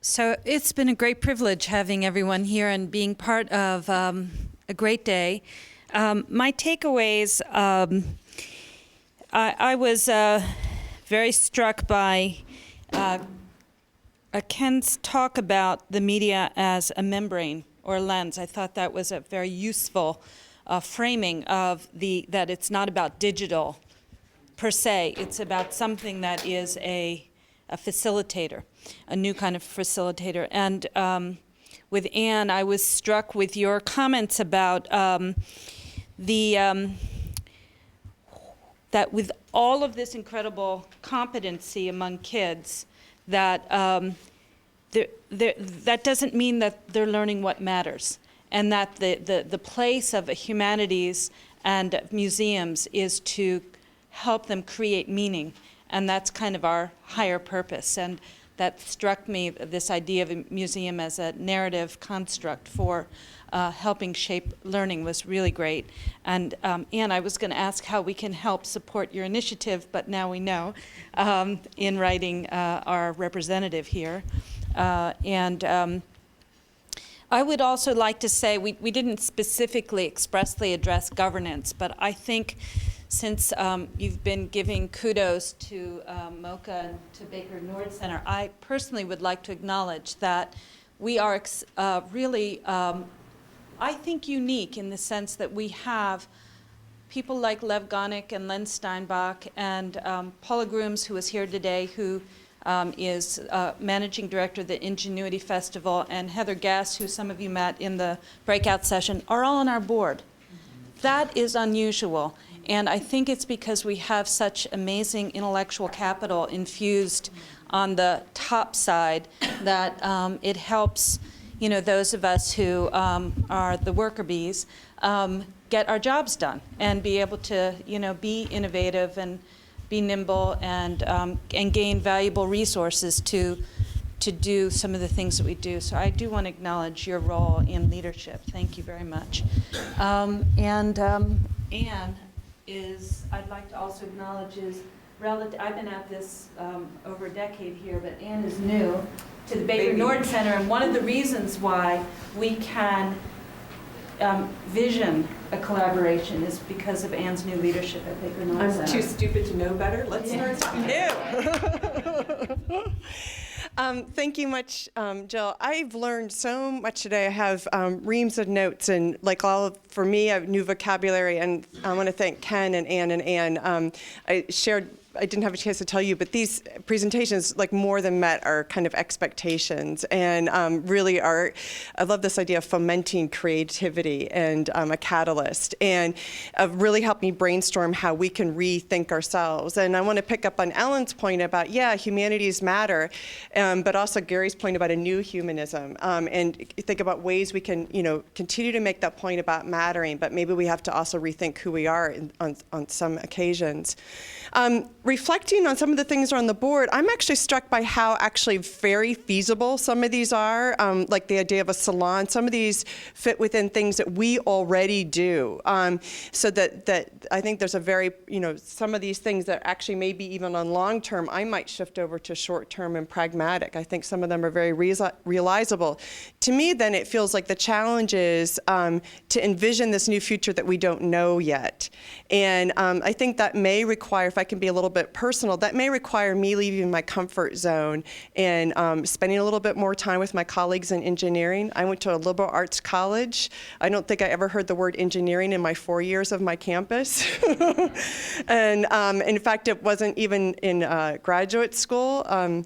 So it's been a great privilege having everyone here and being part of a great day. My takeaways, I was very struck by Ken's talk about the media as a membrane or lens. I thought that was a very useful framing of that it's not about digital per se. It's about something that is a facilitator, a new kind of facilitator. And with Anne, I was struck with your comments about that with all of this incredible competency among kids, that that doesn't mean that they're learning what matters, and that the place of humanities and museums is to help them create meaning. And that's kind of our higher purpose. And that struck me, this idea of a museum as a narrative construct for helping shape learning was really great. And Anne, I was going to ask how we can help support your initiative, but now we know in writing our representative here. I would also like to say, we didn't specifically expressly address governance, but I think since you've been giving kudos to MoCA and to Baker Nord Center, I personally would like to acknowledge that we are really, I think, unique in the sense that we have people like Lev Gonik and Len Steinbach and Paula Grooms, who is here today, who is managing director of the Ingenuity Festival, and Heather Guest, who some of you met in the breakout session, are all on our board. That is unusual. And I think it's because we have such amazing intellectual capital infused on the top side that it helps, those of us who are the worker bees get our jobs done and be able to, be innovative and be nimble and gain valuable resources to do some of the things that we do. So I do want to acknowledge your role in leadership. Thank you very much. Anne I'd like to also acknowledge I've been at this over a decade here, but Anne is new to the Baker Nord Center, and one of the reasons why we can vision a collaboration is because of Anne's new leadership at Baker Nord Center. I'm too stupid to know better. Let's start talking. Thank you much, Jill. I've learned so much today. I have reams of notes, and for me, I have new vocabulary, and I want to thank Ken and Anne. I didn't have a chance to tell you, but these presentations more than met our kind of expectations, and really I love this idea of fomenting creativity and a catalyst, and really helped me brainstorm how we can rethink ourselves. And I want to pick up on Ellen's point about, humanities matter, but also Gary's point about a new humanism, and think about ways we can, continue to make that point about mattering, but maybe we have to also rethink who we are on some occasions. Reflecting on some of the things that are on the board, I'm actually struck by how actually very feasible some of these are, like the idea of a salon. Some of these fit within things that we already do. So that I think there's a very, some of these things that actually maybe even on long term, I might shift over to short term and pragmatic. I think some of them are very realizable. To me, then, it feels like the challenge is to envision this new future that we don't know yet. And I think that may require, if I can be a little bit personal, that may require me leaving my comfort zone and spending a little bit more time with my colleagues in engineering. I went to a liberal arts college. I don't think I ever heard the word engineering in my 4 years of my campus. And in fact, it wasn't even in graduate school. I'm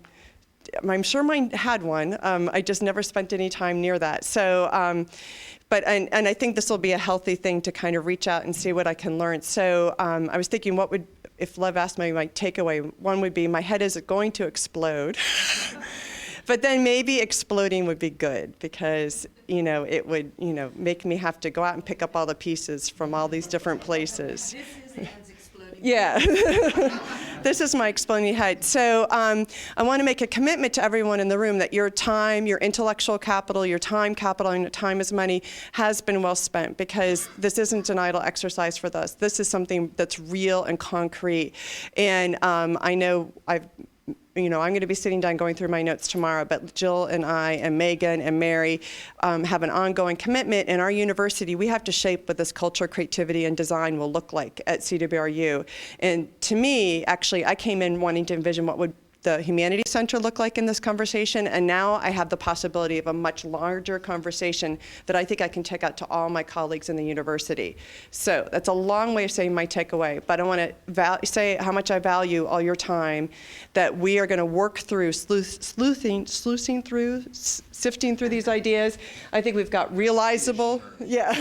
sure mine had one. I just never spent any time near that. So, and I think this will be a healthy thing to kind of reach out and see what I can learn. So I was thinking, if Lev asked me my takeaway, one would be my head is going to explode. But then maybe exploding would be good because, it would, make me have to go out and pick up all the pieces from all these different places. This is Anne's exploding. Yeah. This is my exploding head. So I want to make a commitment to everyone in the room that your time, your intellectual capital, your time capital, and your time is money has been well spent, because this isn't an idle exercise for us. This is something that's real and concrete. And I know I'm going to be sitting down going through my notes tomorrow, but Jill and I and Megan and Mary have an ongoing commitment. In our university, we have to shape what this culture, creativity, and design will look like at CWRU. And to me, actually, I came in wanting to envision what would the Humanities Center look like in this conversation, and now I have the possibility of a much larger conversation that I think I can take out to all my colleagues in the university. So that's a long way of saying my takeaway, but I want to say how much I value all your time, that we are going to work through sifting through these ideas. I think we've got realizable, yeah.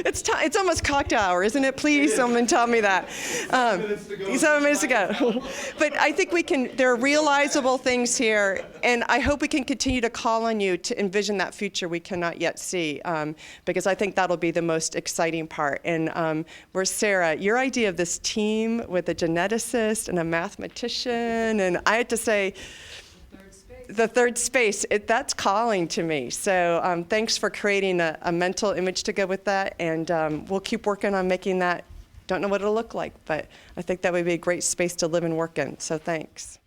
It's almost cocktail hour, isn't it? Please, someone tell me that. 7 minutes to go. But I think there are realizable things here, and I hope we can continue to call on you to envision that future we cannot yet see, because I think that'll be the most exciting part. And where's Sarah? Your idea of this team with a geneticist and a mathematician, and I had to say, the third space, that's calling to me. So thanks for creating a mental image to go with that, and we'll keep working on making that. Don't know what it'll look like, but I think that would be a great space to live and work in, so thanks.